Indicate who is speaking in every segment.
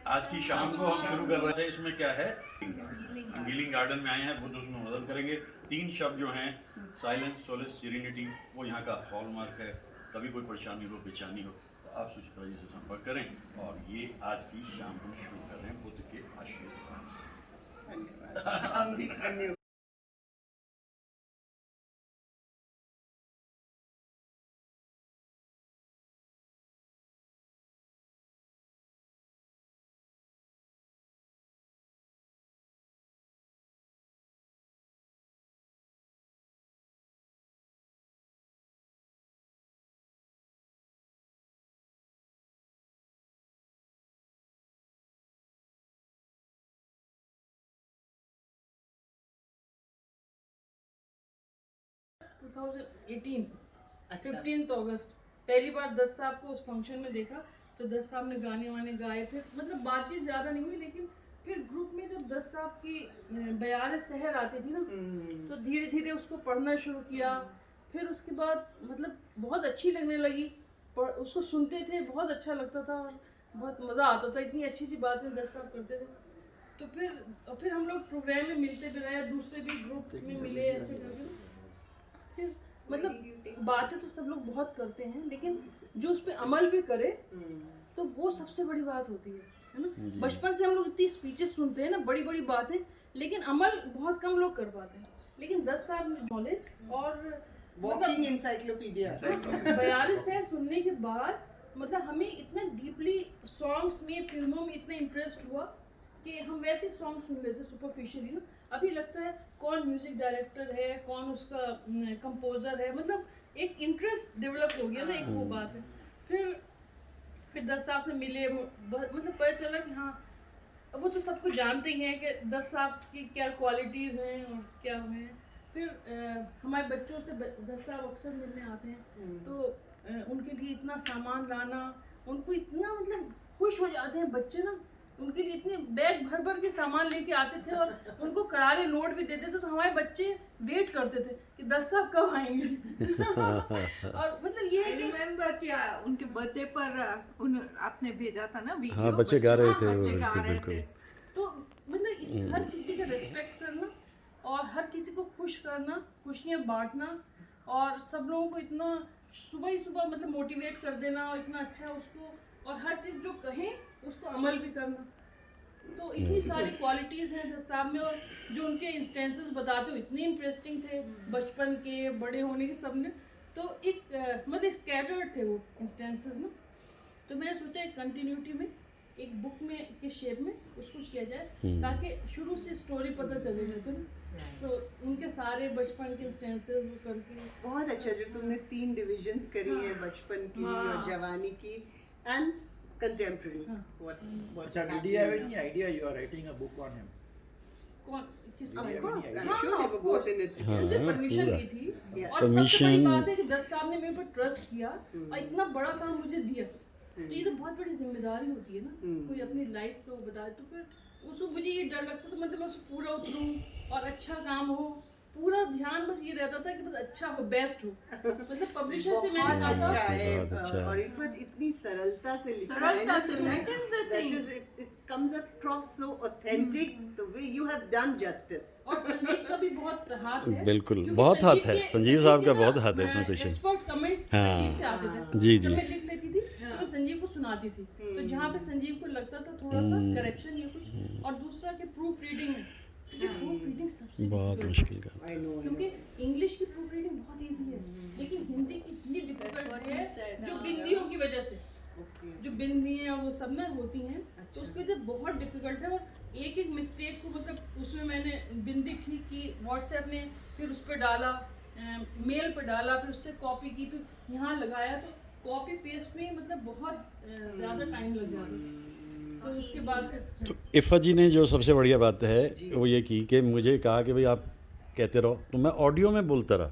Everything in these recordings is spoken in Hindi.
Speaker 1: आज की शाम को हम शुरू कर रहे थे। इसमें क्या है, हीलिंग गार्डन में आए हैं, बुद्ध उसमें मदद करेंगे। 3 शब्द जो हैं, साइलेंस, सोलेस, सीरेनिटी, वो यहाँ का हॉलमार्क है। कभी कोई परेशानी हो, बेचैनी हो, तो आप सुचित्रा जी से संपर्क करें। और ये आज की शाम हम शुरू कर रहे हैं बुद्ध के आशीर्वाद से। धन्यवाद।
Speaker 2: अच्छा। 15 अगस्त पहली बार दस साहब को उस फंक्शन में देखा, तो दस साहब ने गाने वाने गाए। फिर मतलब बातचीत ज़्यादा नहीं हुई, लेकिन फिर ग्रुप में जब दस साहब की बयार सहर आती थी ना, तो धीरे धीरे उसको पढ़ना शुरू किया। फिर उसके बाद मतलब बहुत अच्छी लगने लगी, उसको सुनते थे, बहुत अच्छा लगता था, बहुत मज़ा आता था। इतनी अच्छी अच्छी बातें दस साहब करते थे। तो फिर हम लोग प्रोग्राम में मिलते भी रहे, दूसरे भी ग्रुप में मिले, ऐसे करके। फिर मतलब बातें तो सब लोग बहुत करते हैं, लेकिन जो उस पर अमल भी करे तो वो सबसे बड़ी बात होती है ना। बचपन से हम लोग इतनी स्पीचेस सुनते हैं ना, बड़ी बड़ी बातें, लेकिन अमल बहुत कम लोग कर पाते हैं। लेकिन 10 साल नॉलेज और
Speaker 3: वॉकिंग इंसाइक्लोपीडिया
Speaker 2: 42 शहर सुनने के बाद मतलब हमें इतना डीपली सॉन्ग्स में, फिल्मों में इतना इंटरेस्ट हुआ कि हम वैसे सॉन्ग सुन लेते सुपरफिशियली ना। अभी लगता है कौन म्यूजिक डायरेक्टर है, कौन उसका कंपोजर है, मतलब एक इंटरेस्ट डेवलप हो गया ना, एक वो बात है। फिर 10 साल से मिले, मतलब पता चला कि हाँ, वो तो सबको जानते ही हैं कि 10 साल की क्या क्वालिटीज़ हैं और क्या हैं। फिर हमारे बच्चों से 10 साल अक्सर मिलने आते हैं, तो उनके लिए इतना सामान लाना, उनको इतना मतलब खुश हो जाते हैं बच्चे ना। उनके लिए इतने बैग भर भर के सामान लेके आते थे और उनको करारे नोट भी देते थे, तो हमारे बच्चे वेट करते थे कि 10 साहब कब आएंगे। और मतलब ये है कि
Speaker 4: रिमेम्बर क्या उनके बर्थडे पर आपने भेजा था ना वीडियो।
Speaker 5: हाँ, बच्चे गा रहे थे,
Speaker 4: बच्चे गा रहे
Speaker 5: बिल्कुल।
Speaker 4: थे।
Speaker 2: तो मतलब हर किसी का रिस्पेक्ट करना और हर किसी को खुश करना, खुशियाँ बांटना, और सब लोगों को इतना सुबह ही सुबह मतलब मोटिवेट कर देना, और इतना अच्छा उसको, और हर चीज़ जो कहें उसको अमल भी करना। तो इतनी सारी क्वालिटीज़ हैं दस साहब में, और जो उनके इंस्टेंसेस बताते हो इतने इंटरेस्टिंग थे, बचपन के, बड़े होने के, सब ने। तो एक मतलब स्कैटर्ड थे वो इंस्टेंसेस ना। तो मैंने सोचा एक कंटिन्यूटी में, एक बुक में के शेप में उसको किया जाए, ताकि शुरू से स्टोरी पता चले जैसे ना। तो उनके सारे बचपन के इंस्टेंसेस वो करके
Speaker 3: बहुत अच्छा जो तुमने 3 डिविजन्स करी है, बचपन की और जवानी की एंड कंटेम्पररी।
Speaker 6: अच्छा, did you have any idea you are writing a book on him?
Speaker 2: कौन किस
Speaker 3: Of
Speaker 6: Yeah,
Speaker 3: course,
Speaker 6: yeah,
Speaker 3: I'm
Speaker 2: yeah.
Speaker 3: sure
Speaker 2: हाँ,
Speaker 3: they
Speaker 2: of
Speaker 3: were both
Speaker 2: course.
Speaker 3: in it
Speaker 5: हाँ,
Speaker 2: उनसे
Speaker 3: together.
Speaker 2: परमिशन
Speaker 5: पूरा।
Speaker 2: ली थी।
Speaker 3: Yeah.
Speaker 2: और सबसे बड़ी
Speaker 5: Permission-
Speaker 2: बात है कि 10 साहब ने मेरे पर ट्रस्ट किया और इतना बड़ा काम मुझे दिया। तो ये तो बहुत बड़ी जिम्मेदारी होती है ना, कोई अपनी लाइफ को बताए। तो फिर उसको मुझे ये डर लगता था मतलब बस पूरा उतरूँ और अच्छा काम हो, पूरा ध्यान बस ये रहता था कि बस अच्छा हो, बेस्ट हो। मतलब पब्लिशर से मैंने
Speaker 3: बहुत
Speaker 2: कहा
Speaker 3: अच्छा
Speaker 2: था,
Speaker 3: है,
Speaker 5: बहुत अच्छा है।
Speaker 3: और इतनी सरलता से लिखा है
Speaker 4: सरलता
Speaker 3: ना,
Speaker 4: से,
Speaker 3: तुमने,
Speaker 4: that is the
Speaker 3: that
Speaker 4: thing.
Speaker 3: is it comes across so authentic, the way you have done justice.
Speaker 2: और संजीव का भी बहुत हाथ है।
Speaker 5: बिल्कुल,
Speaker 2: क्योंकि
Speaker 5: बहुत हाथ
Speaker 2: संजीव
Speaker 5: है।
Speaker 2: के-
Speaker 5: संजीव साहब का
Speaker 2: के
Speaker 5: बहुत
Speaker 2: ना,
Speaker 5: हाथ है इसमें पीछे।
Speaker 2: एक्सपर्ट कमेंट्स
Speaker 5: हाँ।
Speaker 2: संजीव से आते थे।
Speaker 5: जी,
Speaker 2: जब
Speaker 5: जी।
Speaker 2: मैं लिख लेती थी तो मैं संजीव को सुनाती थी, तो जहाँ पे संजीव को लगता था थोड़ा सा करेक्शन या कुछ, और दूसरा कि प्रूफ रीडिंग है, क्योंकि प्रूफ रीडिंग सबसे
Speaker 5: बहुत
Speaker 2: difficult
Speaker 5: मुश्किल का।
Speaker 3: I know.
Speaker 2: क्योंकि इंग्लिश की प्रूफ रीडिंग बहुत इजी है, लेकिन हिंदी की इतनी डिफिकल्ट है जो बिंदियों की वजह से,
Speaker 3: Okay.
Speaker 2: जो बिंदियाँ वो सब ना होती हैं, तो उसकी वजह बहुत डिफिकल्ट है। और एक एक मिस्टेक को मतलब उसमें मैंने बिंदी ठीक की व्हाट्सएप में, फिर उस पर डाला, मेल पर डाला, फिर उससे कॉपी की, फिर यहाँ लगाया, तो कॉपी पेस्ट में मतलब बहुत ज़्यादा टाइम लग जाता। तो उसके बाद
Speaker 5: तो इफ़ा जी ने जो सबसे बढ़िया बात है वो ये की कि मुझे कहा कि भाई आप कहते रहो, तो मैं ऑडियो में बोलता रहा।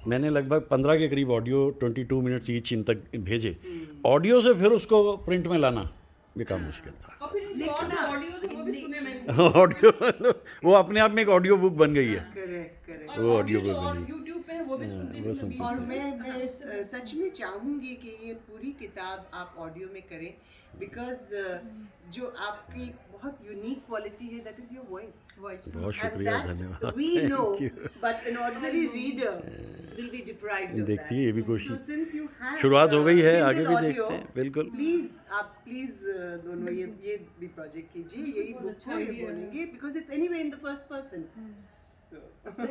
Speaker 5: मैंने लगभग 15 के करीब ऑडियो 22 मिनट्स ईच इन तक भेजे। ऑडियो से फिर उसको प्रिंट में लाना ये काम मुश्किल था।
Speaker 2: और फिर
Speaker 4: लिखना,
Speaker 2: ऑडियो वो भी सुने मैंने।
Speaker 5: ऑडियो वो अपने आप में एक ऑडियो बुक बन गई है।
Speaker 3: Correct, correct.
Speaker 2: और
Speaker 5: वो
Speaker 2: ऑडियो
Speaker 5: audio
Speaker 2: जो
Speaker 5: book
Speaker 2: और
Speaker 5: बनी।
Speaker 2: यूट्यूब पे है वो भी सुनते
Speaker 5: वो
Speaker 2: थे
Speaker 5: सुनते
Speaker 2: बीच
Speaker 3: और
Speaker 2: में।
Speaker 3: मैं सच में चाहूँगी कि ये पूरी किताब आप ऑडियो में करें बिकॉज जो आपकी बहुत यूनिक क्वालिटी है दैट इज योर वॉइस
Speaker 5: बहुत शुक्रिया, धन्यवाद।
Speaker 3: we know
Speaker 5: Thank you.
Speaker 3: but an ordinary reader will be deprived of
Speaker 5: देखती है
Speaker 3: that.
Speaker 5: ये भी
Speaker 3: So
Speaker 5: कोशिश,
Speaker 3: since you have
Speaker 5: शुरुआत हो गई है,
Speaker 3: printed
Speaker 5: आगे भी
Speaker 3: audio,
Speaker 5: देखते हैं, बिल्कुल।
Speaker 3: प्लीज दोनों ये भी प्रोजेक्ट कीजिए, यही
Speaker 2: बहुत
Speaker 3: बुक
Speaker 2: अच्छा
Speaker 3: को ये
Speaker 2: idea है।
Speaker 3: बोलेंगे because it's anyway in the first person.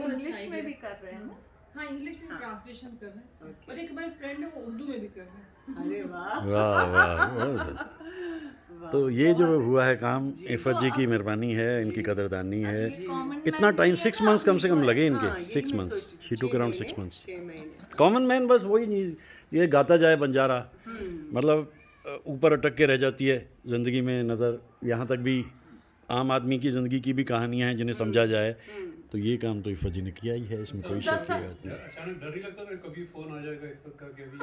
Speaker 4: English में भी कर रहे हैं ना?
Speaker 2: हाँ इंग्लिश में ट्रांसलेशन कर रहे हैं
Speaker 3: Okay.
Speaker 2: और एक हमारे फ्रेंड है वो उर्दू में भी कर रहे हैं।
Speaker 3: अरे वाह
Speaker 5: वाह वाह वाह। तो ये जो हुआ है काम इफ़त जी की मेहरबानी है, इनकी कदरदानी है।
Speaker 4: ये common
Speaker 5: इतना
Speaker 4: man
Speaker 5: टाइम
Speaker 4: नहीं
Speaker 5: 6
Speaker 4: है ना
Speaker 5: मंथ्स कम से कम
Speaker 4: अपनी
Speaker 5: लगे
Speaker 3: हाँ,
Speaker 5: इनके,
Speaker 3: यही
Speaker 5: 6
Speaker 3: मैं
Speaker 5: मंथ्स,
Speaker 3: सोच-
Speaker 5: शी टुक
Speaker 3: 6
Speaker 5: अराउंड
Speaker 3: महीने,
Speaker 5: 6 मंथ्स।
Speaker 3: 6 महीने।
Speaker 5: कॉमन मैन बस वही नहीं, ये गाता जाए बंजारा, मतलब ऊपर अटक के रह जाती है ज़िंदगी में नज़र। यहाँ तक भी आम आदमी की ज़िंदगी की भी कहानियाँ हैं जिन्हें समझा जाए, तो ये काम तो इफ़त जी ने किया ही है, इसमें कोई शक की बात नहीं।
Speaker 7: अचानक डर ही लगता था कभी फोन आ जाएगा इस का कि अभी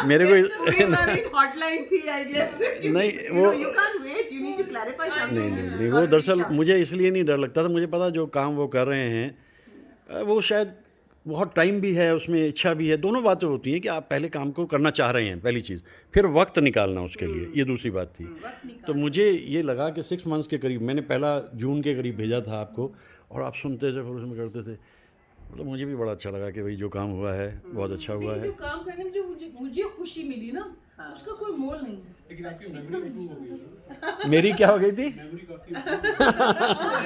Speaker 5: मेरे को
Speaker 3: हॉटलाइन थी आइडिया से
Speaker 5: नहीं, वो-
Speaker 3: you can't wait, you need to clarify something.
Speaker 5: नहीं, वो दरअसल मुझे इसलिए नहीं डर लगता था, मुझे पता जो काम वो कर रहे हैं वो शायद बहुत टाइम भी है उसमें, इच्छा भी है, दोनों बातें होती हैं कि आप पहले काम को करना चाह रहे हैं, पहली चीज़, फिर वक्त निकालना उसके लिए, ये दूसरी बात थी। तो मुझे ये लगा कि 6 मंथ्स के करीब, मैंने पहला जून के करीब भेजा था आपको, और आप सुनते थे, फिर उसमें करते थे, मतलब मुझे भी बड़ा अच्छा लगा कि भाई जो काम हुआ है बहुत अच्छा हुआ
Speaker 2: लेकिन
Speaker 5: है।
Speaker 2: जो काम करने में जो मुझे खुशी मिली ना, उसका कोई मोल नहीं है।
Speaker 7: लेकिन आपकी मेमोरी इम्प्रूव हो गई है ना,
Speaker 5: मेरी क्या हो गई थी?
Speaker 7: मेमोरी काफी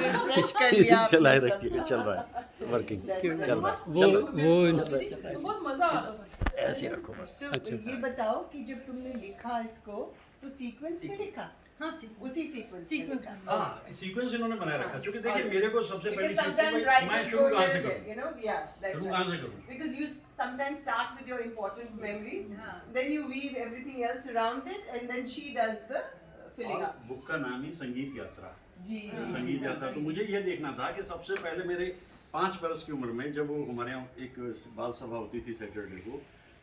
Speaker 3: रिफ्रेश कर लिया आपने
Speaker 5: चलाए
Speaker 3: सब।
Speaker 5: रखिए, चल रहा है, वर्किंग चल रहा है,
Speaker 2: तो बहुत मजा आता था।
Speaker 5: ऐसे ही रखो बस।
Speaker 3: तो ये बताओ कि जब तुमने लिखा इसको तो सीक्वेंस में लिखा,
Speaker 2: हाँ
Speaker 3: उसी सीक्वेंस
Speaker 2: सीक्वेंस में।
Speaker 5: हाँ, सीक्वेंस इन्होंने बनाए रखा, क्योंकि देखिए मेरे को सबसे पहली
Speaker 3: Because
Speaker 5: चीज़ थी
Speaker 3: sometimes
Speaker 5: भाई, मैं
Speaker 3: writers
Speaker 5: शुरू
Speaker 3: go
Speaker 5: कहाँ
Speaker 3: here
Speaker 5: से
Speaker 3: and there,
Speaker 5: करूँ,
Speaker 3: you know, yeah, that's
Speaker 5: शुरू
Speaker 3: right.
Speaker 5: कहाँ से करूँ?
Speaker 3: Because you sometimes start with your important memories, then you weave everything else around it, and then she does the filling
Speaker 1: और
Speaker 3: up.
Speaker 1: बुक का नाम ही संगीत यात्रा,
Speaker 3: जी
Speaker 1: संगीत यात्रा। तो मुझे ये देखना था कि सबसे पहले मेरे 5 वर्ष की उम्र में, जब वो हमारे यहाँ एक बाल सभा होती थी सैटरडे को,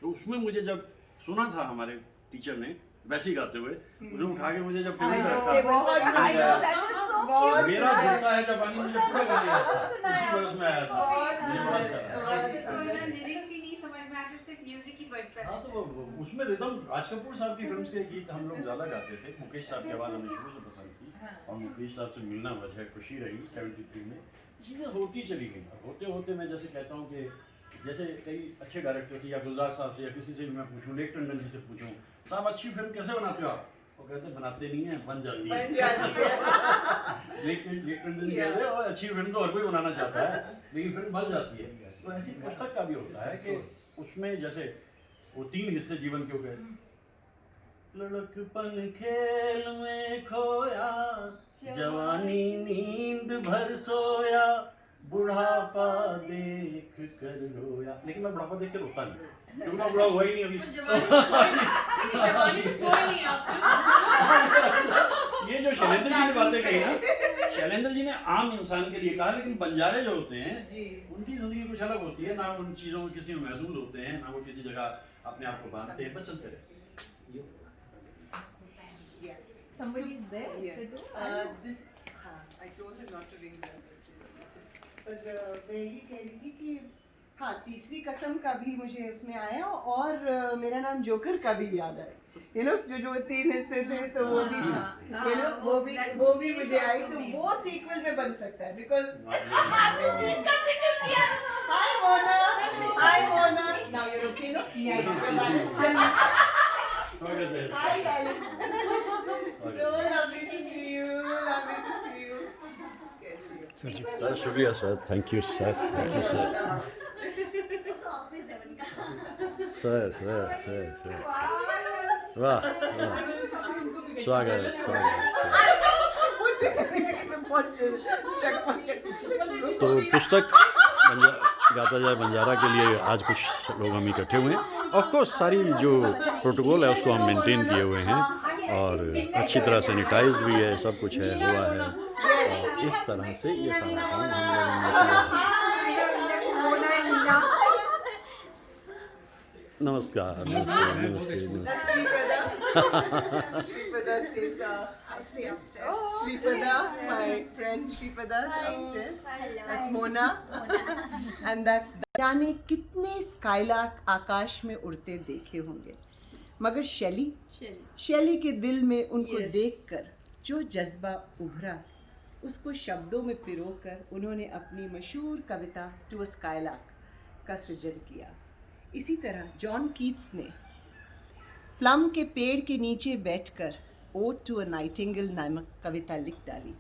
Speaker 1: तो उसमें मुझे जब सुना था हमारे टीचर ने वैसे ही गाते हुए, मुझे उठा के मुझे जब टेबल पे रखा,
Speaker 3: बहुत बहुत
Speaker 1: मेरा झुमका है जवानी, मुझे पूरा गाने आया था, उसी वर्ष में आया था, मुझे बड़ा अच्छा लगा।
Speaker 8: लिरिक्स ही नहीं समझ में आते, सिर्फ म्यूजिक ही बजता
Speaker 1: हाँ,
Speaker 8: है।
Speaker 1: तो उसमें रिदम, राज कपूर साहब की फिल्म्स के गीत हम लोग ज़्यादा गाते थे। मुकेश साहब की आवाज़ हमें शुरू से पसंद थी, और मुकेश साहब से मिलना वजह खुशी रही 73 में। चीज़ें होती चली गई, होते होते मैं जैसे कहता हूँ कि जैसे कई अच्छे डायरेक्टर से, या गुलजार साहब से, या किसी से भी मैं पूछूँ, लेक टंडन जी से पूछूँ, साहब अच्छी फिल्म कैसे बनाते हो आप? वो कहते बनाते नहीं हैं, बन जाती है। लेक टंडन जी कहते हैं और अच्छी फिल्म तो हर कोई बनाना चाहता है, लेकिन फिल्म बन जाती है। तो ऐसी पुस्तक का भी होता है कि उसमें जैसे वो 3 हिस्से जीवन के हो गए, लड़कपन खेल में खोया, जवानी नींद भर सोया, बुढ़ापा देख कर रोया। लेकिन मैं बुढ़ापा देख के रोता नहीं, क्योंकि मैं बुढ़ा हुआ ही नहीं अभी।
Speaker 2: जवानी में सोए नहीं आप।
Speaker 1: ये जो शैलेंद्र जी ने बातें कही ना, शैलेंद्र जी ने आम इंसान के लिए कहा, लेकिन बंजारे जो होते हैं उनकी जिंदगी कुछ अलग होती है ना, उन चीज़ों में किसी में महदूद होते हैं, ना वो किसी जगह अपने आप को बांधते हैं, बस चलते रहते हैं।
Speaker 4: Somebody is there?
Speaker 3: this I told her not to ring the पर मैं ये कह रही थी कि हाँ, तीसरी कसम का भी मुझे उसमें आया, और मेरा नाम जोकर का भी याद आया, यू नो, जो 3 हिस्से थे, तो वो भी, यू नो, वो भी मुझे आई, तो वो सीक्वल में बन सकता है, because hi Mona, now you okay, no, hi darling, so lovely to see you, lovely to see you. कैसी हो?
Speaker 5: सर शुक्रिया sir, thank you sir, thank you sir, sir sir sir sir, वाह वाह, स्वागत स्वागत। तो पुस्तक गाता जाए बंजारा के लिए आज कुछ लोग हम इकट्ठे हुए हैं। ऑफ कोर्स सारी जो प्रोटोकॉल है उसको हम मेंटेन किए हुए हैं, और अच्छी तरह सैनिटाइज भी है, सब कुछ है, हुआ है, और इस तरह से ये सारा काम हम लोगों ने किया है। नमस्कार नमस्ते नमस्ते नमस्ते
Speaker 3: That's Shripada. Shripada stays upstairs. Shripada, my friend Shripada is upstairs. That's Mona. And that's जाने कितने स्काईलार्क आकाश में उड़ते देखे होंगे, मगर शैली के दिल में उनको
Speaker 2: Yes.
Speaker 3: देखकर जो जज्बा उभरा, उसको शब्दों में पिरोकर उन्होंने अपनी मशहूर कविता टू अ स्काईलार्क का सृजन किया। इसी तरह जॉन कीट्स ने प्लम के पेड़ के नीचे बैठकर ओड टू अ नाइटिंगेल नामक कविता लिख डाली।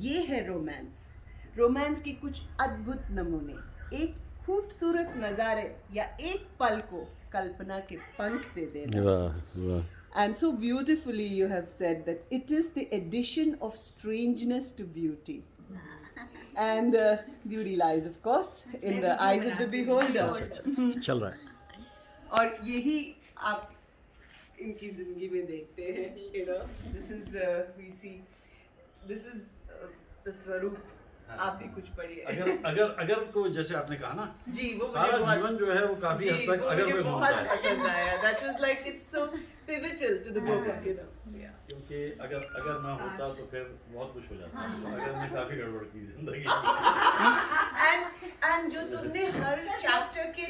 Speaker 3: ये है रोमांस के कुछ अद्भुत नमूने, एक खूबसूरत नज़ारे या एक पल को कल्पना के पंख दे देना।
Speaker 5: वाह वाह
Speaker 3: And so beautifully you have said that it is the addition of strangeness to beauty. And beauty lies, of course, in the eyes of the beholder.
Speaker 5: चल रहा है।
Speaker 3: और यही आप इनकी जिंदगी में देखते हैं, you know, this is we see, this is the स्वरूप। आप भी कुछ पढ़िए।
Speaker 5: अगर को जैसे आपने कहा ना,
Speaker 3: जी वो मुझे
Speaker 5: सारा
Speaker 3: बहुत
Speaker 5: जीवन जो है वो काफी हद तक अगर
Speaker 3: मुझे
Speaker 5: में घूमता
Speaker 3: बहुत
Speaker 5: है,
Speaker 3: पसंद आया। That was like it's so pivotal to the book, you know. Yeah.
Speaker 5: क्योंकि अगर मैं होता तो फिर बहुत कुछ हो जाता। अगर मैं काफी गड़बड़ की जिंदगी में।
Speaker 3: And जो तुमने हर चैप्टर के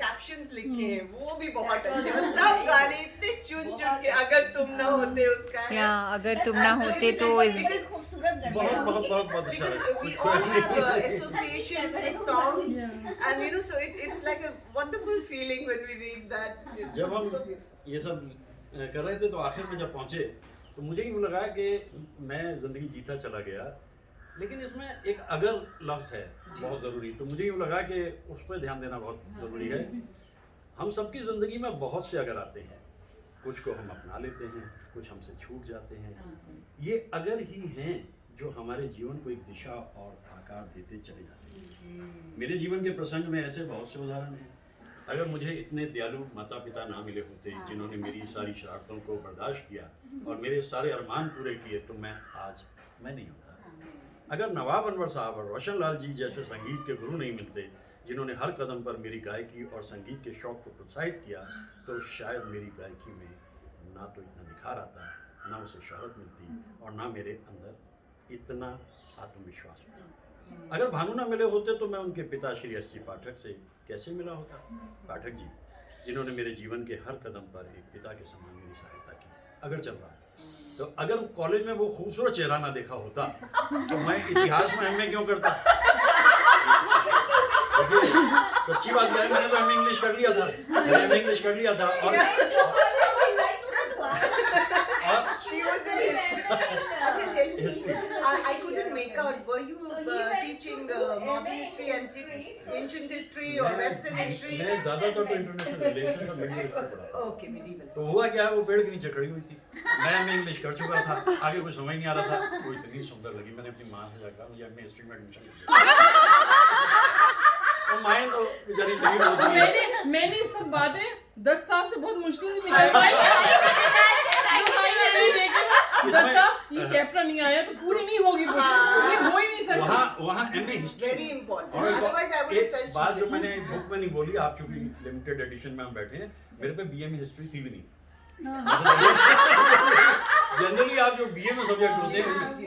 Speaker 3: कैप्शंस लिखे हैं वो भी बहुत अच्छे हैं। सब गाने इतने चुन के, अगर तुम ना होते उसका है।
Speaker 8: या अगर तुम ना होते तो
Speaker 5: बहुत अच्छा लगा।
Speaker 3: We all have association with songs, and you know, so it's like a wonderful feeling when we read that. It's
Speaker 5: जब हम
Speaker 3: so beautiful.
Speaker 5: ये सब कर रहे थे तो आखिर में जब पहुंचे तो मुझे यूँ लगा कि मैं ज़िंदगी जीता चला गया, लेकिन इसमें एक अगर लफ्ज़ है बहुत ज़रूरी। तो मुझे यूँ लगा कि उस पर ध्यान देना बहुत ज़रूरी है। हम सबकी ज़िंदगी में बहुत से अगर आते हैं, कुछ को हम अपना लेते हैं, कुछ हमसे छूट जाते हैं। ये अगर ही हैं जो हमारे जीवन को एक दिशा और आकार देते चले जाते हैं। मेरे जीवन के प्रसंग में ऐसे बहुत से उदाहरण हैं। अगर मुझे इतने दयालु माता पिता ना मिले होते जिन्होंने मेरी सारी शरारतों को बर्दाश्त किया और मेरे सारे अरमान पूरे किए, तो मैं नहीं होता। अगर नवाब अनवर साहब और रोशन लाल जी जैसे संगीत के गुरु नहीं मिलते जिन्होंने हर कदम पर मेरी गायकी और संगीत के शौक को प्रोत्साहित किया, तो शायद मेरी गायकी में ना तो इतना निखार आता, ना उसे शोहरत मिलती और ना मेरे अंदर इतना आत्मविश्वास होता। अगर भानु ना मिले होते तो मैं उनके पिता श्री एस सी पाठक से कैसे मिला होता। पाठक जी जिन्होंने मेरे जीवन के हर कदम पर एक पिता के समान मेरी सहायता की। अगर चल रहा है तो अगर कॉलेज में वो खूबसूरत चेहरा ना देखा होता तो मैं इतिहास में एमए क्यों करता। सच्ची बात है, मैंने तो एमए इंग्लिश कर लिया था और
Speaker 3: She was in history. अच्छा, tell me, I couldn't make out. Were you teaching modern history and ancient history or Western history?
Speaker 5: मैं ज़्यादातर तो इंटरनेशनल रिलेशंस और मिडिल ईस्ट पे पढ़ा।
Speaker 3: Okay, medieval.
Speaker 5: तो हुआ क्या है, वो पेड़ के नीचे खड़ी हुई थी, मैं इंग्लिश कर चुका था, आगे कुछ समझ नहीं आ रहा था। वो इतनी सुंदर लगी, मैंने अपनी माँ से जाकर मुझे एमए हिस्ट्री में एडमिशन तो माएँ तो बेचारी शरीर होती है।
Speaker 2: मैंने ये सब बातें 10 साल से बहुत मुश्किल से निकाली। 10 साल ये चैप्टर नहीं आया तो पूरी नहीं होगी, ये हो ही नहीं सकती।
Speaker 5: वहाँ MA history
Speaker 3: Very important. Otherwise, I would have felt
Speaker 5: एक बात जो
Speaker 3: cheated.
Speaker 5: मैंने बुक में नहीं बोली, आप चूंकि लिमिटेड एडिशन में हम बैठे हैं, मेरे पे बीए में हिस्ट्री थी भी नहीं। जनरली आप जो बीए में सब्जेक्ट होते हैं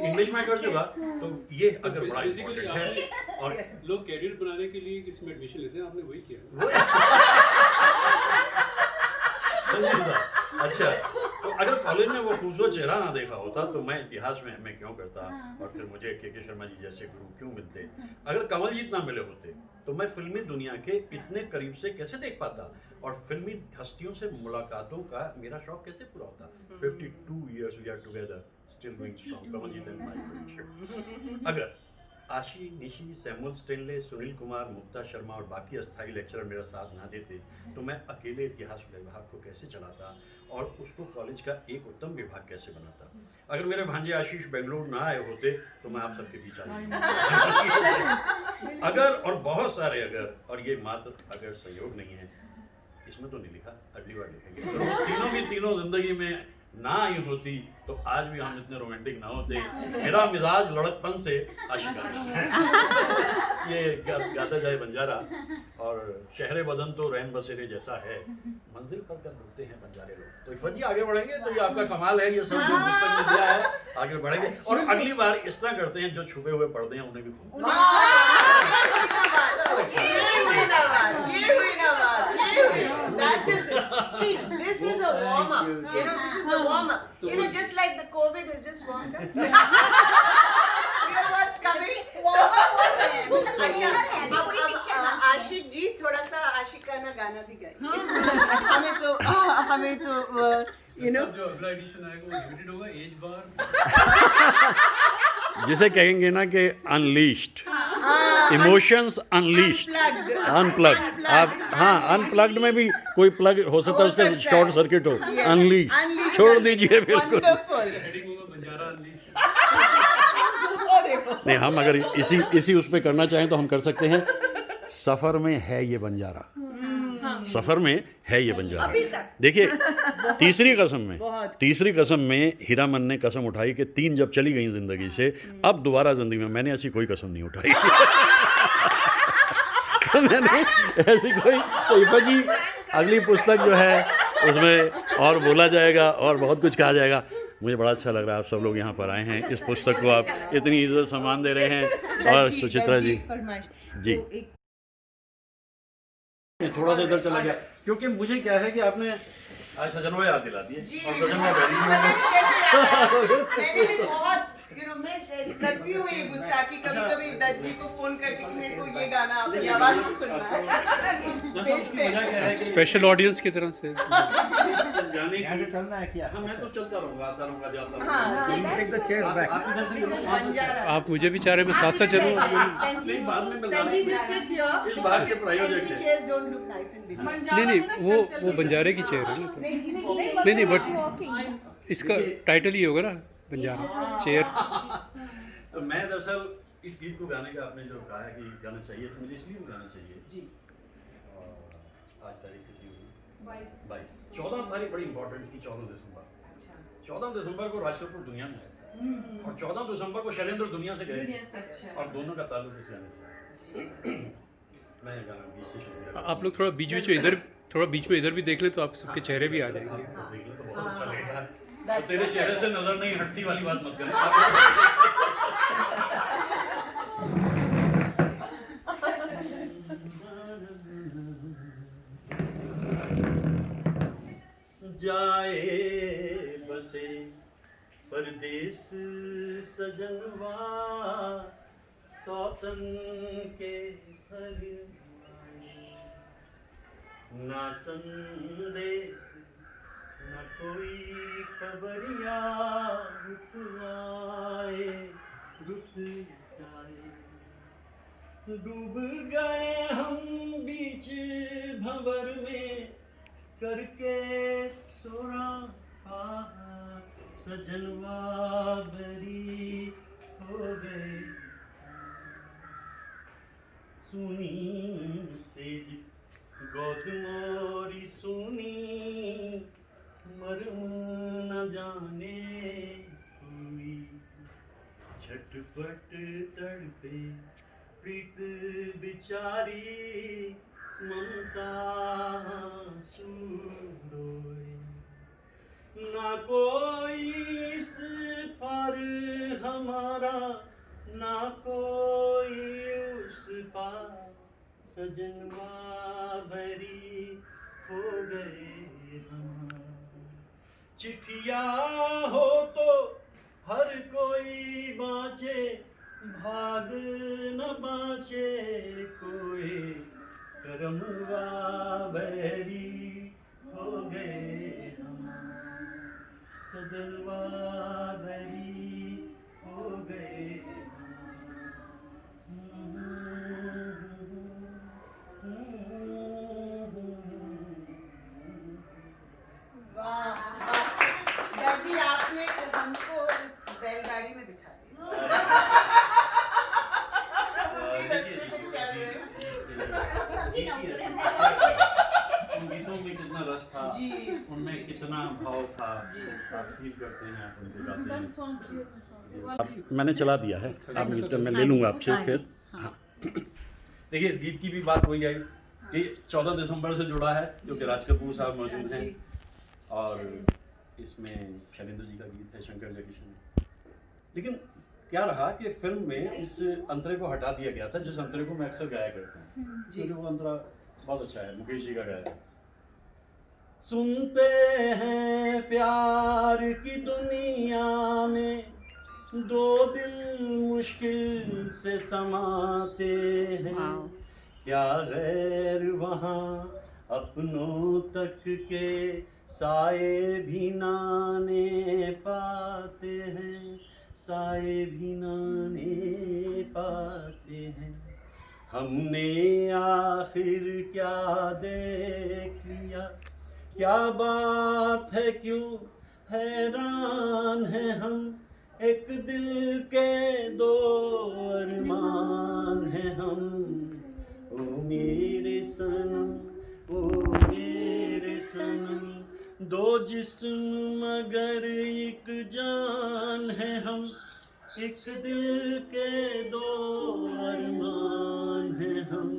Speaker 5: इंग्लिश में कर चुका, तो ये अगर बड़ा इम्पोर्टेंट है। और
Speaker 7: लोग कैरियर बनाने के लिए इसमें एडमिशन लेते हैं, आपने वही किया।
Speaker 5: अच्छा, तो अगर कॉलेज में वो खूबसूरत चेहरा ना देखा होता तो मैं इतिहास में एमए क्यों करता और फिर मुझे के शर्मा जी जैसे गुरु क्यों मिलते। अगर कमलजीत ना मिले होते तो मैं फिल्मी दुनिया के इतने करीब से कैसे देख पाता और फिल्मी हस्तियों से मुलाकातों का मेरा शौक कैसे पूरा होता। 52 years we are together, still going strong, Kamaljeet and my friendship। अगर आशी, निशी, सैमुअल स्टेनले, सुनील कुमार, मुक्ता शर्मा और बाकी अस्थायी लेक्चरर मेरा साथ ना देते तो मैं अकेले इतिहास विभाग को कैसे चलाता और उसको कॉलेज का एक उत्तम विभाग कैसे बनाता। अगर मेरे भांजे आशीष बेंगलुरु ना आए होते तो मैं आप सबके बीच आ जाता। अगर और बहुत सारे अगर, और ये मात्र अगर सहयोग नहीं है, इसमें तो नहीं लिखा, अगली बार लिखेंगे। तो तीनों की तीनों जिंदगी में
Speaker 1: ना आई होती तो आज भी हम इतने रोमांटिक ना होते। मेरा मिजाज लड़कपन से आशिकाना है। ये गाता जाए बंजारा और शहरे बदन तो रैन बसेरे जैसा है, मंजिल पर कर रुकते हैं बंजारे लोग। तो इफ़त जी आगे बढ़ेंगे तो ये आपका कमाल है, ये सब जो पुस्तक में दिया है आगे बढ़ेंगे। और अगली बार इस तरह करते हैं, जो छुपे हुए पर्दे हैं उन्हें भी खोलें।
Speaker 3: That is see, this is a warm up. You know, this is the warm up. You know, just like the COVID has just warmed up. You know what's coming? अच्छा, अब आशिक जी थोड़ा सा आशिकाना गाना भी गाइए। हमें तो you know,
Speaker 7: जो अगला एडिशन आएगा वो लिमिटेड होगा, एज बार।
Speaker 5: जिसे कहेंगे ना कि अनलीश्ड, इमोशंस अनलीश्ड, अनप्लग्ड। आप हाँ, अनप्लग्ड में भी कोई प्लग हो सकता है, उसका शॉर्ट सर्किट हो। अनलीश्ड छोड़ दीजिए बिल्कुल।
Speaker 3: wonderful.
Speaker 7: हेडिंग होगा बंजारा अनलीश।
Speaker 5: नहीं, हम अगर इसी उस पे करना चाहें तो हम कर सकते हैं। सफ़र में है ये बंजारा, सफ़र में है ये बंजारा। देखिए, तीसरी कसम में हीरामन ने कसम उठाई कि 3 जब चली गई ज़िंदगी से, अब दोबारा ज़िंदगी में मैंने ऐसी कोई कसम नहीं उठाई। तो मैंने ऐसी कोई, तो इफ़त जी अगली पुस्तक जो है उसमें और बोला जाएगा और बहुत कुछ कहा जाएगा। मुझे बड़ा अच्छा लग रहा है आप सब लोग यहाँ पर आए हैं, इस पुस्तक को आप इतनी इज्जत सम्मान दे रहे हैं। और सुचित्रा जी जी थोड़ा सा इधर चला गया, क्योंकि मुझे क्या है कि आपने आज सजनवा याद दिला दी है और सजनवा बैठी
Speaker 3: मैंने भी बहुत मैं करती हूँ ये गुस्ताखी कभी दत्त जी को फोन करके कि मेरे को ये गाना आपकी आवाज में सुनना है।
Speaker 7: स्पेशल ऑडियंस की तरफ से
Speaker 1: गाने
Speaker 6: यहाँ से चलना है क्या?
Speaker 1: हाँ, मैं तो चलता रहूँगा, आता रहूँगा, जाता
Speaker 3: हाँ,
Speaker 1: रहूँगा।
Speaker 6: Take the chairs back.
Speaker 1: आप इधर से
Speaker 7: आप मुझे भी चाह रहे हैं मैं साथ साथ चलूँ।
Speaker 1: नहीं, बाद में मिला
Speaker 3: Sanjeev, you sit here
Speaker 1: इस बार
Speaker 3: because
Speaker 1: के प्रायोजक
Speaker 3: empty
Speaker 1: हैं।
Speaker 3: chairs don't look nice in video.
Speaker 7: नहीं नहीं, वो बंजारे की चेयर है ना, तो
Speaker 3: नहीं, he's walking.
Speaker 7: नहीं बट इसका टाइटल ही होगा ना बंजारा चेयर।
Speaker 1: तो मैं दरअसल इस गीत को गाने का आपने जो कहा है कि गाना चाहिए, तो मुझे इसलिए गाना चाहिए
Speaker 3: जी।
Speaker 1: और आज तारीख कितनी हुई? 22। 14 तारीख बड़ी इंपॉर्टेंट थी, 14 दिसंबर। 14 दिसंबर को राज कपूर दुनिया में आए और 14 दिसंबर को शैलेंद्र दुनिया से गए और दोनों का ताल्लुक इस गाने से। मैं गाना बीच से शुरू किया।
Speaker 7: आप लोग थोड़ा बीच में इधर भी देख लें तो आप सबके चेहरे भी आ जाएंगे।
Speaker 1: देख लो तो बहुत अच्छा लगेगा। तो तेरे चेहरे से नजर नहीं हटती वाली बात मत करें। जाए बसे परदेस सजनवा, सौतन के घर ना संदेश न कोई खबरिया, रुक आए रुक जाए। डूब गए हम बीच भंवर में, करके सोरा सजनवा बरी हो गए। सुनी सेज गोद मोरी सुनी, मरम न जाने कोई। झटपट तड़पे प्रीत बिचारी, ममता सूरोए। ना कोई इस पार हमारा, ना कोई उस पार, सजनवा भरी हो गए हम। चिट्ठिया हो तो हर कोई बाँचे, भाग न बाँचे कोई, करमवा बैरी हो गए हम। सजनवा बैरी हो गए
Speaker 3: दत्त जी, आपने हमको इस बैलगाड़ी में बिठा दिया।
Speaker 1: गीतों में कितना रस था,
Speaker 3: जी।
Speaker 1: उनमें कितना भाव था,
Speaker 5: आप फील करते हैं, आप उनको गाते
Speaker 2: One
Speaker 5: हैं।
Speaker 2: song song
Speaker 5: अब मैंने चला दिया है, आप म्यूजिक मैं ले लूँगा आपसे
Speaker 8: हाँ जी,
Speaker 5: फिर। हाँ देखिए इस गीत की भी बात वही आई, ये 14 दिसंबर से जुड़ा है क्योंकि राज कपूर साहब मौजूद हैं और इसमें शैलेंद्र जी का गीत है, शंकर जयकिशन। लेकिन क्या रहा कि फिल्म में इस अंतरे को हटा दिया गया था, जिस अंतरे को मैं अक्सर गाया करता हूँ, क्योंकि वो अंतरा बहुत अच्छा है, मुकेश जी का गाया है। सुनते हैं प्यार की दुनिया में दो दिल मुश्किल से समाते हैं,
Speaker 8: वाओ।
Speaker 5: क्या गैर वहाँ अपनों तक के साए भी नाने पाते हैं, साए भी नाने पाते हैं। हमने आखिर क्या देख लिया, क्या बात है, क्यों हैरान है हम, एक दिल के दो अरमान हैं हम। ओ मेरे सनम, ओ मेरे सनम, दो जिस्म मगर एक जान है हम, एक दिल के दो अरमान हैं हम।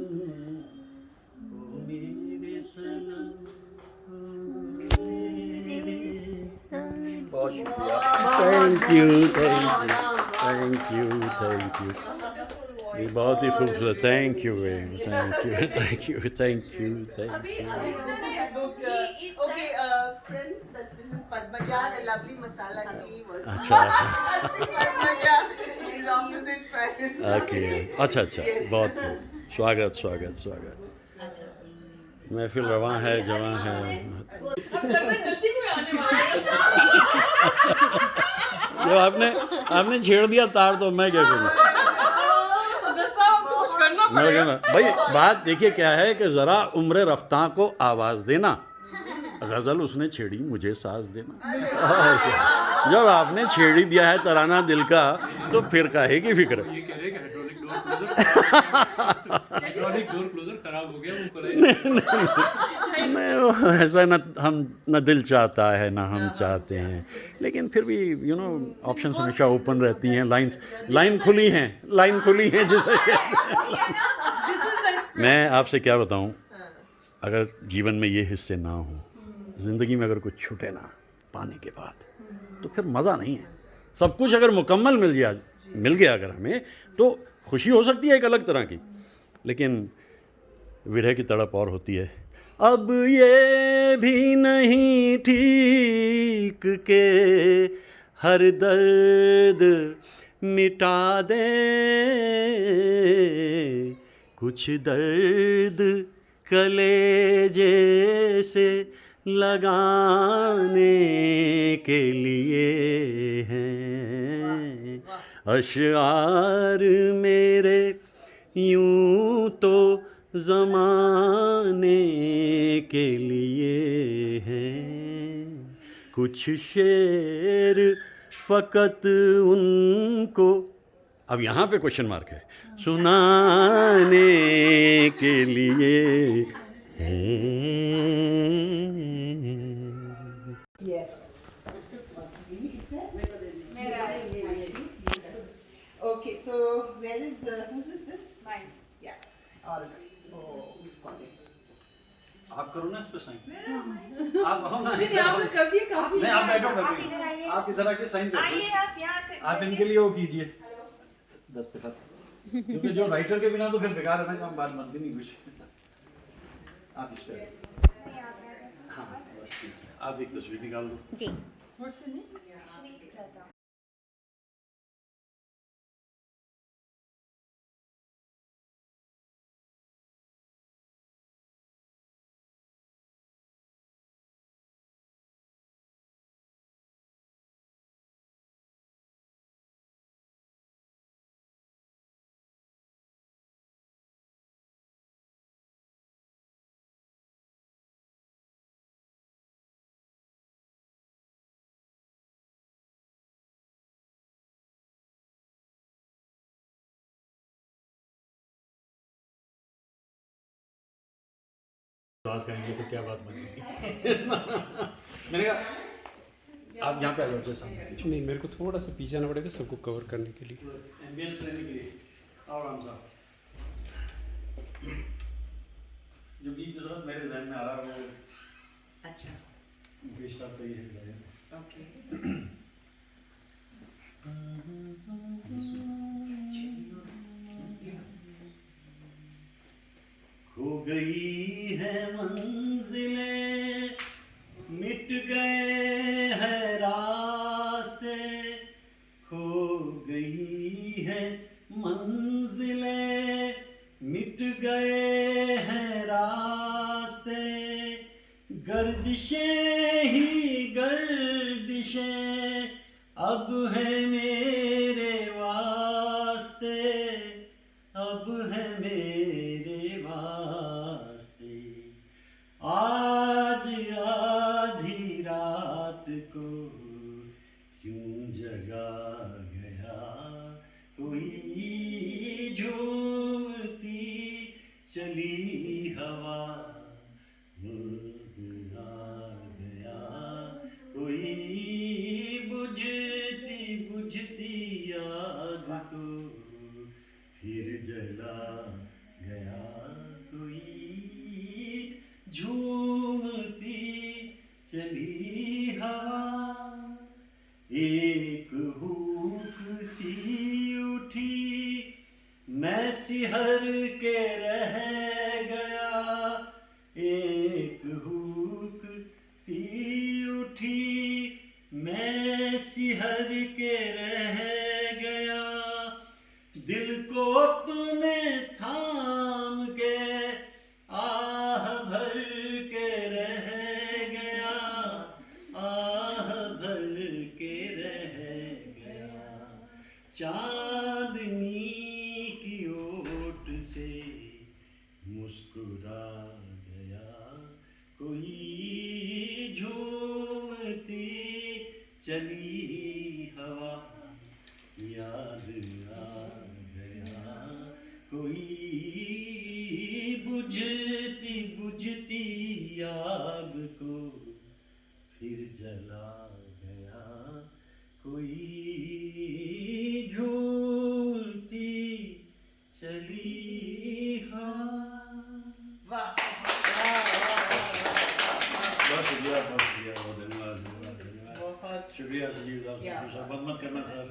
Speaker 5: ओ मेरे सनम, ओ मेरे सनम। बहुत शुक्रिया, thank you, thank you, thank you. ये बहुत ही खूबसूरत, thank you, thank you, thank you, thank you, thank you.
Speaker 3: Okay, friends, this is Padmaja, the lovely masala tea was.
Speaker 5: अच्छा
Speaker 3: Padmaja is opposite friend.
Speaker 5: Okay, अच्छा अच्छा, बहुत खूब, स्वागत स्वागत स्वागत। महफिल रवां है, जवां है।
Speaker 2: अब लगता है जल्दी कोई आने वाला है।
Speaker 5: जब आपने छेड़ दिया तार तो मैं क्या करूँ।
Speaker 2: दसा अब तो कुछ करना
Speaker 5: मैं
Speaker 2: पड़ेगा।
Speaker 5: कहना भाई बात देखिए क्या है कि ज़रा उम्र रफ्तां को आवाज़ देना, गज़ल उसने छेड़ी मुझे साज देना। और क्या? जब आपने छेड़ ही दिया है तराना दिल का तो फिर काहे की फिक्र।
Speaker 7: ये कह रहे हैं कि हाइड्रोलिक डोर क्लोजर खराब हो गया, वो खोला
Speaker 5: नहीं वो ऐसा न दिल चाहता है ना हम चाहते हैं, लेकिन फिर भी ऑप्शंस हमेशा ओपन रहती हैं, लाइन खुली हैं जिसे
Speaker 2: This is the spirit.
Speaker 5: मैं आपसे क्या बताऊं, अगर जीवन में ये हिस्से ना हो, ज़िंदगी में अगर कुछ छूटे ना पाने के बाद तो फिर मज़ा नहीं है। सब कुछ अगर मुकम्मल मिल गया अगर हमें तो खुशी हो सकती है एक अलग तरह की, लेकिन विरह की तड़प और होती है। अब ये भी नहीं ठीक के हर दर्द मिटा दे, कुछ दर्द कलेजे से लगाने के लिए हैं अशआर मेरे, यूं तो ज़माने के लिए हैं कुछ शेर फ़कत उनको, अब यहाँ पे क्वेश्चन मार्क है, सुनाने के लिए हैं।
Speaker 3: Yes. Okay, so where is whose is this? Mine. Yeah. All right. Oh, who's calling?
Speaker 1: आप करो ना इस पे साइन। आप हो ना,
Speaker 2: नहीं आपने कर दिया काफी।
Speaker 1: नहीं आप बैठो, आप इधर आके साइन कर दो। आप इनके लिए वो कीजिए दस्तखत, क्योंकि जो राइटर के बिना तो फिर बेकार है ना, काम बात बनती नहीं कुछ। आप इस पे हाँ बस ठीक है, आप एक तस्वीर निकाल दो।
Speaker 8: जी।
Speaker 2: What's your name?
Speaker 5: आवाज़ कहेंगे तो क्या बात बनेगी। मैंने कहा आप यहाँ पे आ जाओ जैसा
Speaker 9: नहीं, मेरे को थोड़ा सा पीछे आना पड़ेगा सबको कवर करने के लिए।
Speaker 5: एम्बियंस लेने के लिए और आराम साहब जो गीत जरूरत मेरे जहन में आ रहा है वो
Speaker 3: अच्छा
Speaker 5: मुकेश साहब का ही है गायन।
Speaker 3: ओके
Speaker 5: खो गई है मंजिलें मिट गए हैं रास्ते खो गई है मंजिलें मिट गए हैं रास्ते गर्दिशें ही गर्दिशें अब है मेरे वास्ते अब है मेरे वास्ते आज आधी रात को क्यों जगा गया कोई झूमती चली हवा मुस्कुरा गया कोई बुझती बुझती आग को फिर जला गया कोई झूमती चली हवा एक हुक सी उठी मैं सिहर के रह गया एक हुक सी उठी मैं सिहर के रह गया दिल को अपने थाम के आह भर के रह गया आह भर के रह गया चांदनी की ओट से मुस्कुरा गया कोई झूमती चली हवा याद आ गया कोई बुझती बुझती आग को फिर जला गया कोई झूमती चली हवा।
Speaker 3: वाह
Speaker 5: बहुत शुक्रिया बहुत शुक्रिया बहुत धन्यवाद धन्यवाद धन्यवाद
Speaker 3: बहुत
Speaker 5: शुक्रिया संजीव साहब
Speaker 3: क्या
Speaker 5: संजीव साहब मत करना सर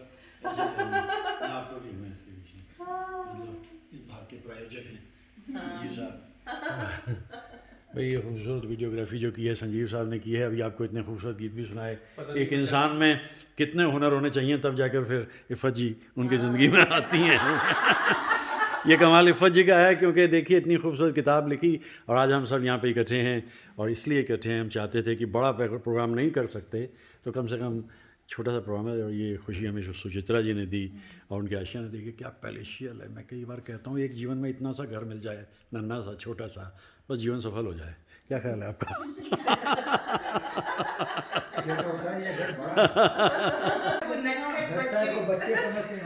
Speaker 5: ऐसे करना। मैं आपको नहीं मैं इसके पीछे मतलब इस भाग के प्रायोजक हैं संजीव साहब भाई ये खूबसूरत वीडियोग्राफी जो की है संजीव साहब ने की है अभी आपको इतने खूबसूरत गीत भी सुनाए एक इंसान में कितने हुनर होने चाहिए तब जाकर फिर इफ़त जी उनकी ज़िंदगी में आती हैं ये कमाल इफ़त जी का है क्योंकि देखिए इतनी खूबसूरत किताब लिखी और आज हम सब यहाँ पे इकट्ठे हैं और इसलिए इकट्ठे हैं हम चाहते थे कि बड़ा प्रोग्राम नहीं कर सकते तो कम से कम छोटा सा प्रोग्राम है और ये खुशी हमें सुचित्रा जी ने दी और उनके आशिया ने दी कि क्या पैलेशियल है मैं कई बार कहता हूँ एक जीवन में इतना सा घर मिल जाए नन्हा सा छोटा सा बस जीवन सफल हो जाए क्या ख्याल है आपका
Speaker 6: ये तो होता है ये घर बड़ा
Speaker 3: वो नटखट
Speaker 6: घर साहब को
Speaker 3: बच्चे
Speaker 6: बच्चे समझते हैं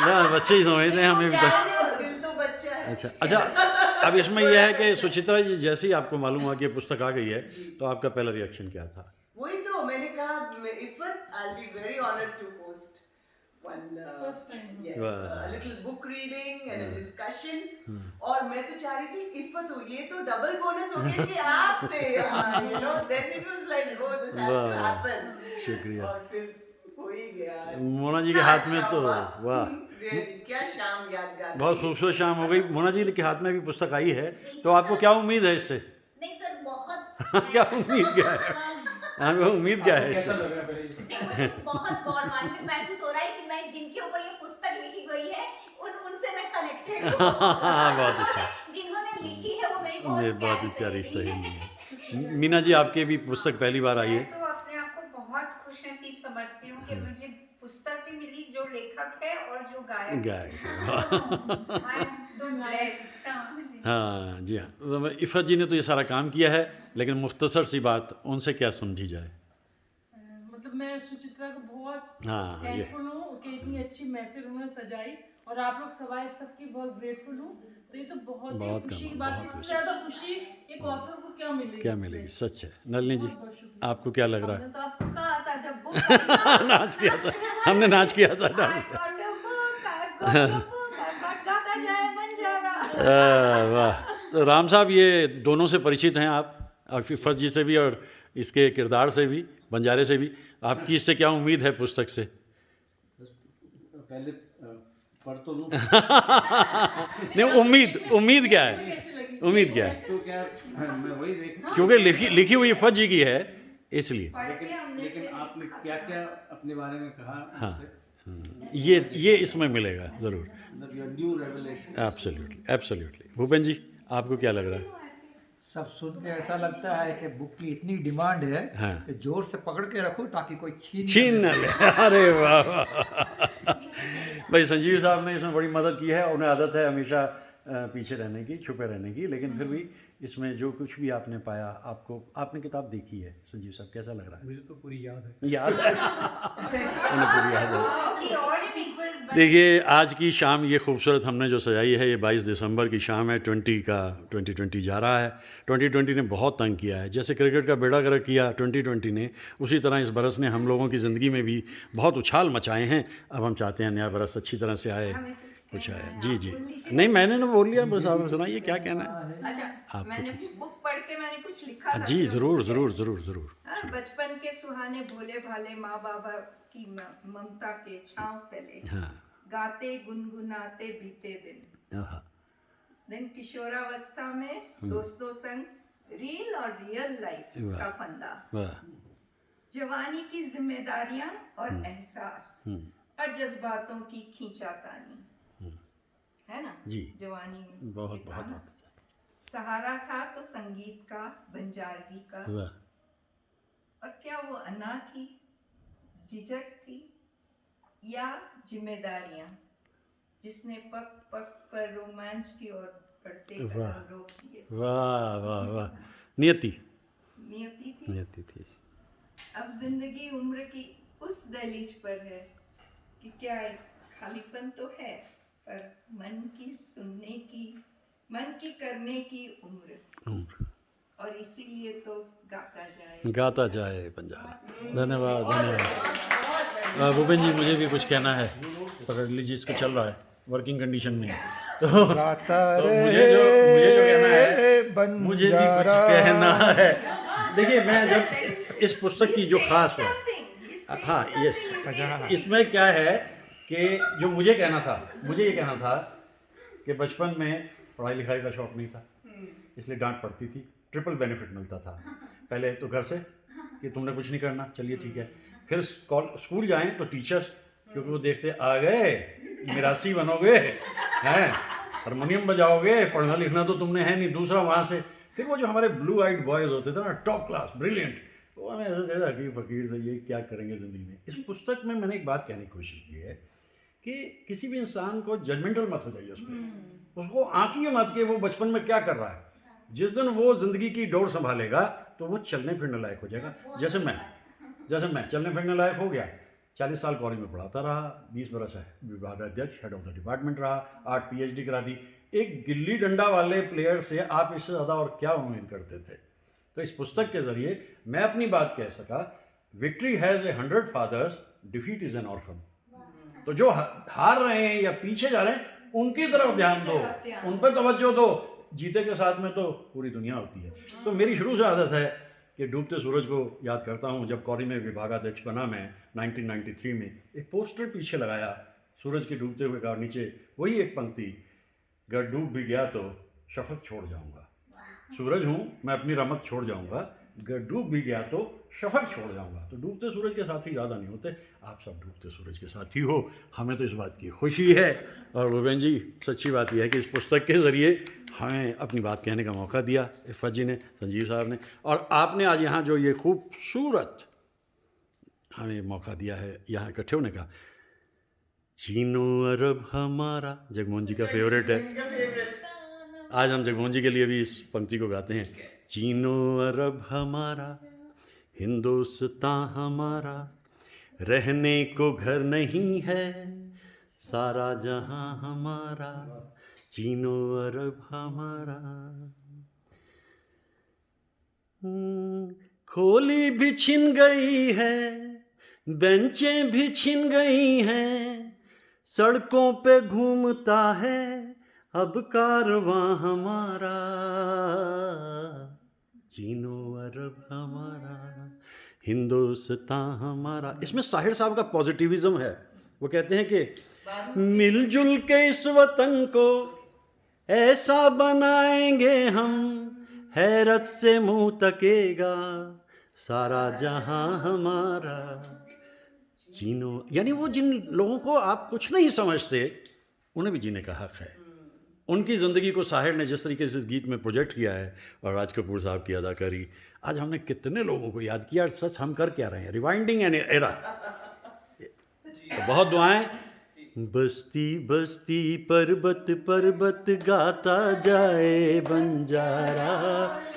Speaker 5: ना बच्चे ही समझते हैं हमें भी
Speaker 3: क्या है वो दिल तो बच्चा है
Speaker 5: अच्छा अब इसमें यह है कि सुचित्रा जी जैसे ही आपको मालूम हुआ कि ये पुस्तक आ गई है तो आपका पहला रिएक्शन क्या था
Speaker 3: वही तो मैंने कहा if that I will be very honoured to host one
Speaker 2: First time.
Speaker 3: yes
Speaker 5: Wow.
Speaker 3: a little book reading and a discussion और मैं तो चाह रही थी इफ़त हो ये तो डबल बोनस हो गया कि आपने you know then it was like oh this has to
Speaker 5: Wow.
Speaker 3: happen
Speaker 5: शुक्रिया
Speaker 3: और फिर हो ही गया
Speaker 5: मोना जी के हाथ में तो वाह
Speaker 3: really क्या शाम यादगार
Speaker 5: बहुत खूबसूरत शाम हो गई मोना जी के हाथ में भी पुस्तक आई है तो आपको क्या उम्मीद है इससे
Speaker 10: नहीं सर बहुत
Speaker 5: क्या उम्मीद क्या है हमें उम्मीद क्या है
Speaker 6: कैसा लग रहा है पहले
Speaker 10: नहीं, मुझे बहुत गौरवान्वित महसूस हो रहा है कि मैं जिनके ऊपर ये पुस्तक लिखी गई है उनसे मैं कनेक्टेड हूँ
Speaker 5: बहुत अच्छा
Speaker 10: जिन्होंने लिखी है वो मेरी
Speaker 5: ये
Speaker 10: बहुत
Speaker 5: बहुत ही प्यारी सहेली है मीना जी आपके भी पुस्तक पहली बार आई है
Speaker 8: मैं तो अपने आप को बहुत खुश नसीब समझती हूँ कि मुझे पुस्तक भी मिली जो लेखक है और जो गायक
Speaker 5: गायक
Speaker 8: हाँ
Speaker 5: जी हाँ इफ़त जी ने तो ये सारा काम किया है लेकिन मुख्तसर सी बात उनसे क्या समझी जाए
Speaker 2: मतलब मैं सुचित्रा को बहुत
Speaker 5: हाँ ये
Speaker 2: थैंकफुल हूँ कि इतनी अच्छी महफिल उन्होंने सजाई और आप लोग सवाए सबकी बहुत ग्रेटफुल हूँ। तो ये तो बहुत ही
Speaker 5: बहुत
Speaker 2: खुशी की
Speaker 5: कमाल,
Speaker 2: बात है,
Speaker 5: बहुत
Speaker 2: इससे
Speaker 5: खुशी।
Speaker 2: ज़्यादा खुशी एक ऑथर को क्या मिलेगी?
Speaker 5: क्या मिलेगी, सच है। नलिनी जी,
Speaker 2: बहुत बहुत शुक्रिया।
Speaker 5: आपको क्या लग रहा
Speaker 4: हमने
Speaker 5: है?
Speaker 4: तो आपको कहा था जब बुक आई
Speaker 5: नाच किया था, हमने नाच किया था।
Speaker 4: I got a book, I got a book, I got गाता जाए बंजारा।
Speaker 5: वाह। तो राम साहब, ये दोनों से परिचित हैं आप, और फर्ज जी से भी और इसके किरदार से भी, बंजारे से भी। आपकी इससे क्या उम्मीद है पुस्तक से?
Speaker 6: पहले पढ़ तो लूँ।
Speaker 5: नहीं, उम्मीद क्या है?
Speaker 2: कैसी लगी?
Speaker 5: उम्मीद क्या है?
Speaker 6: तो क्या मैं वही देख,
Speaker 5: क्योंकि लिखी हुई फर्ज जी की है, इसलिए।
Speaker 6: लेकिन आपने क्या क्या अपने बारे में कहा
Speaker 5: हाँ,
Speaker 6: मुझसे,
Speaker 5: ये इसमें मिलेगा ज़रूर।
Speaker 6: New revelation.
Speaker 5: Absolutely, absolutely. Bhupen ji, आपको क्या लग रहा है?
Speaker 11: सब सुन के ऐसा लगता है कि बुक की इतनी डिमांड है
Speaker 5: हाँ।
Speaker 11: कि जोर से पकड़ के रखो ताकि कोई
Speaker 5: छीन न ले। अरे वाह वाह। भाई संजीव साहब ने इसमें बड़ी मदद की है, उन्हें आदत है हमेशा पीछे रहने की, छुपे रहने की, लेकिन फिर भी इसमें जो कुछ भी आपने पाया, आपने किताब देखी है संजीव साहब, कैसा लग रहा है?
Speaker 9: मुझे तो पूरी याद है।
Speaker 5: याद है? उन्हें पूरी याद है।
Speaker 8: उसकी और सीक्वल्स
Speaker 5: देखिए, आज की शाम ये खूबसूरत हमने जो सजाई है, ये 22 दिसंबर की शाम है। 2020 जा रहा है। 2020 ने बहुत तंग किया है। जैसे क्रिकेट का बेड़ा गर्क किया 2020 ने, उसी तरह इस बरस ने हम लोगों की ज़िंदगी में भी बहुत उछाल मचाए हैं। अब हम चाहते हैं नया बरस अच्छी तरह से आए, कुछ आए। जी जी, नहीं मैंने ना बोल लिया, बस आप सुनाइए क्या कहना है
Speaker 4: अच्छा,
Speaker 5: आपको।
Speaker 4: मैंने बुक पढ़ के मैंने कुछ लिखा था।
Speaker 5: जी ज़रूर ज़रूर ज़रूर ज़रूर।
Speaker 4: हाँ, बचपन के सुहाने भोले भाले माँ बाबा की ममता के छांव तले
Speaker 5: हाँ
Speaker 4: गाते गुनगुनाते बीते दिन किशोरावस्था में दोस्तों संग रील और रियल लाइफ
Speaker 5: वाह।
Speaker 4: का फंदा,
Speaker 5: वाह।
Speaker 4: जवानी की जिम्मेदारियां और एहसास और जज्बातों की खींचातानी, है ना
Speaker 5: जी।
Speaker 4: जवानी में
Speaker 5: बहुत
Speaker 4: ये
Speaker 5: बहुत
Speaker 4: गाना।
Speaker 5: बहुत
Speaker 4: सहारा था तो संगीत का, बंजारगी का,
Speaker 5: वाह।
Speaker 4: और क्या वो अना थी, झिझक थी या जिम्मेदारियां, जिसने पग पग पर रोमांस की ओर बढ़ते
Speaker 5: वाह।
Speaker 4: कदम रोक दिए।
Speaker 5: वाह वाह वाह। नियति
Speaker 4: नियति थी। अब जिंदगी उम्र की उस दहलीज पर है कि क्या एक खालीपन तो है, पर मन की सुनने की, मन की करने की उम्र, और इसीलिए तो
Speaker 5: गाता जाए पंजाब। धन्यवाद धन्यवाद। भूपेन जी, मुझे भी कुछ कहना है, पकड़ लीजिए, इसको चल रहा है वर्किंग कंडीशन में। तो मुझे जो कहना है, मुझे भी कुछ कहना है। देखिए, मैं जब इस पुस्तक की जो खास है, हाँ यस, इसमें क्या है कि जो मुझे ये कहना था कि बचपन में पढ़ाई लिखाई का शौक़ नहीं था, इसलिए डांट पड़ती थी। ट्रिपल बेनिफिट मिलता था, पहले तो घर से कि तुमने कुछ नहीं करना, चलिए ठीक है, फिर स्कूल जाएं तो टीचर्स, क्योंकि वो देखते आ गए मिरासी बनोगे, हैं हारमोनियम बजाओगे, पढ़ना लिखना तो तुमने है नहीं। दूसरा वहाँ से फिर वो जो हमारे ब्लू आइड बॉयज़ होते थे ना, टॉप क्लास ब्रिलियंट, तो हमें ऐसे थे हकीर फ़कीर से, ये क्या करेंगे ज़िंदगी में। इस पुस्तक में मैंने एक बात कहने की कोशिश की है कि किसी भी इंसान को जजमेंटल मत हो जाइए उसमें, उसको आंकिए मत कि वो बचपन में क्या कर रहा है। जिस दिन वो ज़िंदगी की डोर संभालेगा तो वो चलने फिरने लायक हो जाएगा। जैसे मैं चलने फिरने लायक हो गया, 40 साल कॉलेज में पढ़ाता रहा, 20 बरस है विभागाध्यक्ष, हेड ऑफ द डिपार्टमेंट रहा, 8 PhD करा दी। एक गिल्ली डंडा वाले प्लेयर से आप इससे ज़्यादा और क्या उम्मीद करते थे। तो इस पुस्तक के ज़रिए मैं अपनी बात कह सका, victory has 100 fathers, defeat is an orphan. तो जो हार रहे हैं या पीछे जा रहे हैं, उनकी तरफ ध्यान दो, उन पर तवज्जो दो। जीते के साथ में तो पूरी दुनिया होती है। तो मेरी शुरू से आदत है कि डूबते सूरज को याद करता हूँ। जब कॉलेज में विभागाध्यक्ष बना मैं 1993 में, एक पोस्टर पीछे लगाया सूरज के डूबते हुए का, नीचे वही एक पंक्ति, अगर डूब भी गया तो शफक छोड़ जाऊँगा। सूरज हूँ मैं, अपनी रमक छोड़ जाऊँगा, अगर डूब भी गया तो शफक छोड़ जाऊँगा। तो डूबते सूरज के साथी ज़्यादा नहीं होते, आप सब डूबते सूरज के साथी हो, हमें तो इस बात की खुशी है। और भूपेन जी, सच्ची बात यह है कि इस पुस्तक के ज़रिए हमें अपनी बात कहने का मौका दिया, इफ़त जी ने, संजीव साहब ने, और आपने आज यहाँ जो ये खूबसूरत हमें मौका दिया है यहाँ इकट्ठे होने का। चीनो अरब हमारा जगमोहन जी का फेवरेट है। आज हम जगमोहन जी के लिए भी इस पंक्ति को गाते हैं। चीनो अरब हमारा, हिंदुस्तान हमारा, रहने को घर नहीं है, सारा जहां हमारा, चीनो अरब हमारा। खोली भी छिन गई है, बेंचें भी छिन गई हैं, सड़कों पे घूमता है अब कारवां हमारा, चीनो अरब हमारा, हिंदुस्तान हमारा। इसमें साहिर साहब का पॉजिटिविज्म है। वो कहते हैं कि मिलजुल के इस वतन को ऐसा बनाएंगे हम, हैरत से मुंह तकेगा सारा जहां हमारा, चीनो। यानी वो जिन लोगों को आप कुछ नहीं समझते उन्हें भी जीने का हक है। उनकी ज़िंदगी को साहिर ने जिस तरीके से इस गीत में प्रोजेक्ट किया है, और राज कपूर साहब की अदाकारी, आज हमने कितने लोगों को याद किया। सच हम कर क्या रहे हैं, रिवाइंडिंग एन एरा। तो बहुत दुआएं। बस्ती बस्ती पर्वत पर्वत गाता जाए बंजारा,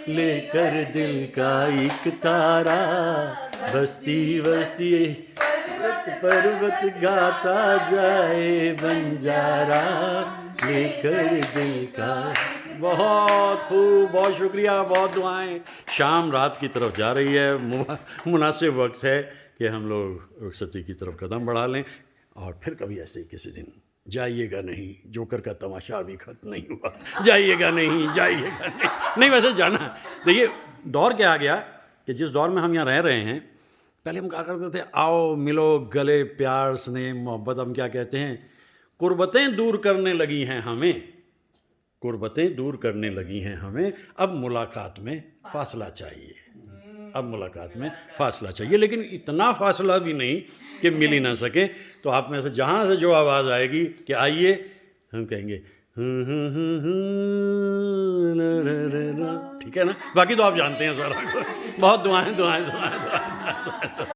Speaker 5: लेकर दिल का एक तारा, बस्ती बस्ती पर्वत गाता जाए बंजारा, लेकर दिल का। बहुत खूब, बहुत शुक्रिया, बहुत दुआएं। शाम रात की तरफ जा रही है, मुनासिब वक्त है कि हम लोग रुखसती की तरफ कदम बढ़ा लें, और फिर कभी ऐसे ही किसी दिन जाइएगा नहीं, जोकर का तमाशा अभी खत्म नहीं हुआ, जाइएगा नहीं, जाइएगा नहीं वैसे जाना है। देखिए दौर क्या आ गया कि जिस दौर में हम यहाँ रह रहे हैं, पहले हम कहा करते थे आओ मिलो गले प्यार स्नेह मोहब्बत, हम क्या कहते हैं, कुर्बतें दूर करने लगी हैं हमें, कुर्बतें दूर करने लगी हैं हमें, अब मुलाकात में फासला चाहिए, अब मुलाकात में फासला चाहिए। लेकिन इतना फासला भी नहीं कि मिल ही ना सके। तो आप में से जहाँ से जो आवाज़ आएगी कि आइए, हम कहेंगे ठीक है ना। बाकी तो आप जानते हैं सारा। बहुत दुआएं दुआएं दुआएं दुआएं।